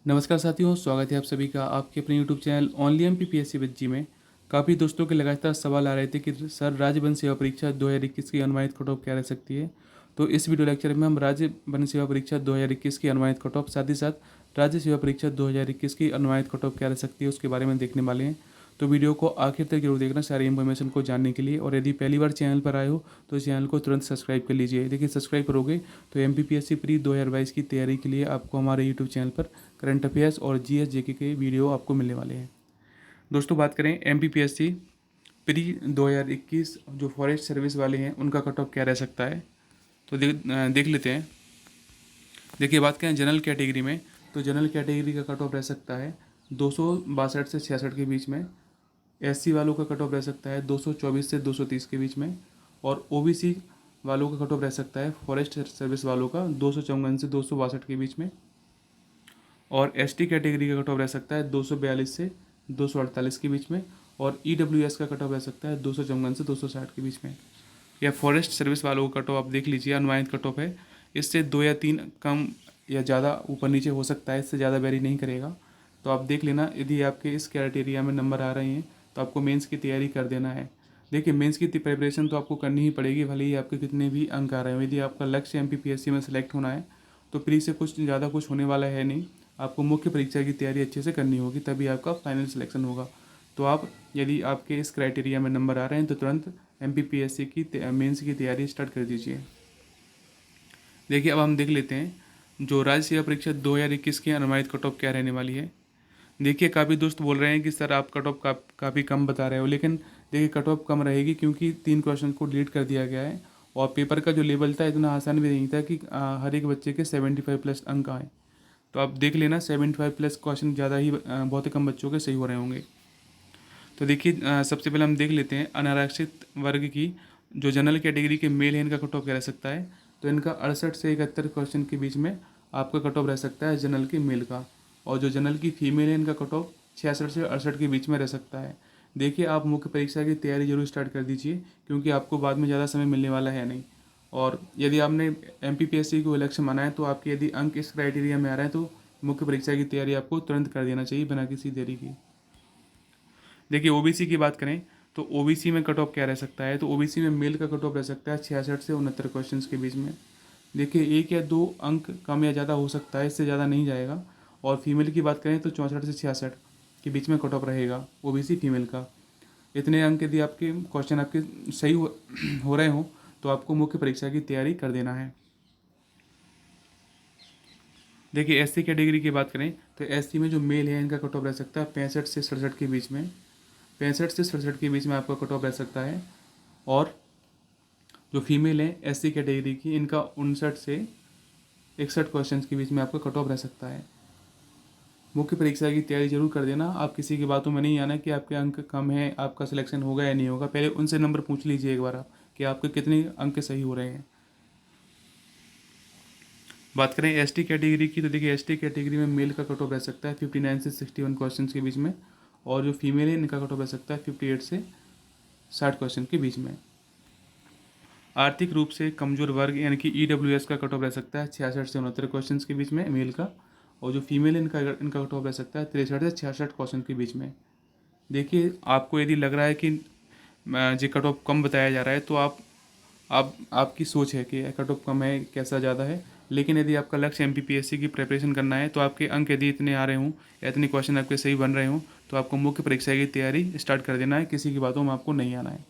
नमस्कार साथियों, स्वागत है आप सभी का आपके अपने YouTube channel only MPPSC with G में। काफ़ी दोस्तों के लगातार सवाल आ रहे थे कि सर राज्य वन सेवा परीक्षा 2021 की अनुमानित कट ऑफ क्या रह सकती है। तो इस वीडियो लेक्चर में हम राज्य वन सेवा परीक्षा 2021 की अनुमानित कट ऑफ, साथ ही साथ राज्य सेवा परीक्षा 2021 की अनुमानित कट ऑफ क्या रह सकती है उसके बारे में देखने वाले हैं। तो वीडियो को आखिर तक जरूर देखना सारी इन्फॉर्मेशन को जानने के लिए। और यदि पहली बार चैनल पर आए हो तो चैनल को तुरंत सब्सक्राइब कर लीजिए। देखिए, सब्सक्राइब करोगे तो एमपीपीएससी प्री 2022 की तैयारी के लिए आपको हमारे यूट्यूब चैनल पर करंट अफेयर्स और जीएस जेके के वीडियो आपको मिलने वाले हैं। दोस्तों, बात करें एमपीपीएससी प्री 2021 जो फॉरेस्ट सर्विस वाले हैं उनका कट ऑफ क्या रह सकता है, तो देख लेते हैं। देखिए, बात करें जनरल कैटेगरी में, तो जनरल कैटेगरी का कट ऑफ रह सकता है 262 से 66 के बीच में। एससी वालों का कट ऑफ रह सकता है 224 से 230 के बीच में। और ओबीसी वालों का कट ऑफ रह सकता है फॉरेस्ट सर्विस वालों का 254 से 262 के बीच में। और एसटी कैटेगरी का कट ऑफ रह सकता है 242 से 248 के बीच में। और ईडब्ल्यूएस का कट ऑफ रह सकता है 254 से 260 के बीच में। या फॉरेस्ट सर्विस वालों का कट ऑफ आप देख लीजिए, अनुमानित कट ऑफ है। इससे 2 या 3 कम या ज़्यादा ऊपर नीचे हो सकता है, इससे ज़्यादा वेरी नहीं करेगा। तो आप देख लेना, यदि आपके इस क्राइटेरिया में नंबर आ रहे हैं तो आपको मेंस की तैयारी कर देना है। देखिए, मेंस की प्रिपरेशन तो आपको करनी ही पड़ेगी, भले ही आपके कितने भी अंक आ रहे हैं। यदि आपका लक्ष्य एमपीपीएससी में सेलेक्ट होना है तो प्री से कुछ ज़्यादा कुछ होने वाला है नहीं। आपको मुख्य परीक्षा की तैयारी अच्छे से करनी होगी, तभी आपका फाइनल सिलेक्शन होगा। तो आप, यदि आपके इस क्राइटेरिया में नंबर आ रहे हैं तो तुरंत एमपीपीएससी की मेंस की तैयारी स्टार्ट कर दीजिए। देखिए, अब हम देख लेते हैं जो राज्य सेवा परीक्षा 2021 की अनुमानित कट ऑफ क्या रहने वाली है। देखिए, काफ़ी दोस्त बोल रहे हैं कि सर आप कट ऑफ काफ़ी कम बता रहे हो, लेकिन देखिए कट ऑफ कम रहेगी क्योंकि 3 क्वेश्चन को डिलीट कर दिया गया है। और पेपर का जो लेवल था इतना आसान भी नहीं था कि हर एक बच्चे के 75 प्लस अंक आए। तो आप देख लेना, 75 प्लस क्वेश्चन ज़्यादा ही बहुत ही कम बच्चों के सही हो रहे होंगे। तो देखिए, सबसे पहले हम देख लेते हैं अनारक्षित वर्ग की जो जनरल कैटेगरी के मेल हैं इनका कट ऑफ क्या रह सकता है। तो इनका 68 से 71 क्वेश्चन के बीच में आपका कट ऑफ रह सकता है जनरल के मेल का। और जो जनरल की फीमेल है इनका कट ऑफ 66 से 68 के बीच में रह सकता है। देखिए, आप मुख्य परीक्षा की तैयारी जरूर स्टार्ट कर दीजिए क्योंकि आपको बाद में ज़्यादा समय मिलने वाला है नहीं। और यदि आपने एमपीपीएससी को लक्ष्य माना है तो आपके यदि अंक इस क्राइटेरिया में आ रहे हैं तो मुख्य परीक्षा की तैयारी आपको तुरंत कर देना चाहिए बिना किसी देरी की। देखिए, ओबीसी की बात करें तो ओबीसी में कट ऑफ क्या रह सकता है। तो ओबीसी में मेल का कट ऑफ रह सकता है 66 से 69 क्वेश्चन के बीच में। देखिए, 1 या 2 अंक कम या ज़्यादा हो सकता है, इससे ज़्यादा नहीं जाएगा। और फीमेल की बात करें तो 64 से 66 के बीच में कट ऑफ रहेगा ओबीसी फीमेल का। इतने अंक यदि आपके क्वेश्चन आपके सही हो रहे हों तो आपको मुख्य परीक्षा की तैयारी कर देना है। देखिए, एससी कैटेगरी की बात करें तो एससी में जो मेल है इनका कट ऑफ रह सकता है 65 से 67 के बीच में। 65 से 67 के बीच में आपका कट ऑफ रह सकता है। और जो फीमेल है एससी कैटेगरी की, इनका 59 से 61 क्वेश्चन के बीच में आपका कट ऑफ रह सकता है। मुख्य परीक्षा की तैयारी जरूर कर देना। आप किसी की बातों में नहीं आना कि आपके अंक कम है, आपका सिलेक्शन होगा या नहीं होगा। पहले उनसे नंबर पूछ लीजिए एक बार आप कि आपके कितने अंक सही हो रहे हैं। बात करें एसटी कैटेगरी की, तो देखिए एसटी कैटेगरी में मेल का कट ऑफ रह सकता है 59 से 61 क्वेश्चन के बीच में। और जो फीमेल है इनका कट ऑफ रह सकता है 58 से 60 क्वेश्चन के बीच में। आर्थिक रूप से कमजोर वर्ग यानी कि ईडब्ल्यूएस का कट ऑफ रह सकता है 66 से 69 क्वेश्चन के बीच में मेल का। और जो फीमेल है इनका कट ऑफ रह सकता है 63 से 66 क्वेश्चन के बीच में। देखिए, आपको यदि लग रहा है कि जो कट ऑफ कम बताया जा रहा है तो आपकी सोच है कि कट ऑफ कम है, कैसा ज़्यादा है। लेकिन यदि आपका लक्ष्य एमपीपीएससी की प्रिपरेशन करना है तो आपके अंक यदि इतने आ रहे हों या इतने क्वेश्चन आपके सही बन रहे हों तो आपको मुख्य परीक्षा की तैयारी स्टार्ट कर देना है। किसी की बातों में आपको नहीं आना है,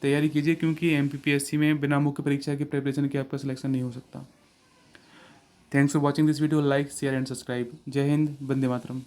तैयारी कीजिए क्योंकि एमपीपीएससी में बिना मुख्य परीक्षा की प्रिपरेशन के आपका सिलेक्शन नहीं हो सकता। Thanks for watching this video. Like, share and subscribe. जय हिंद, वंदे मातरम।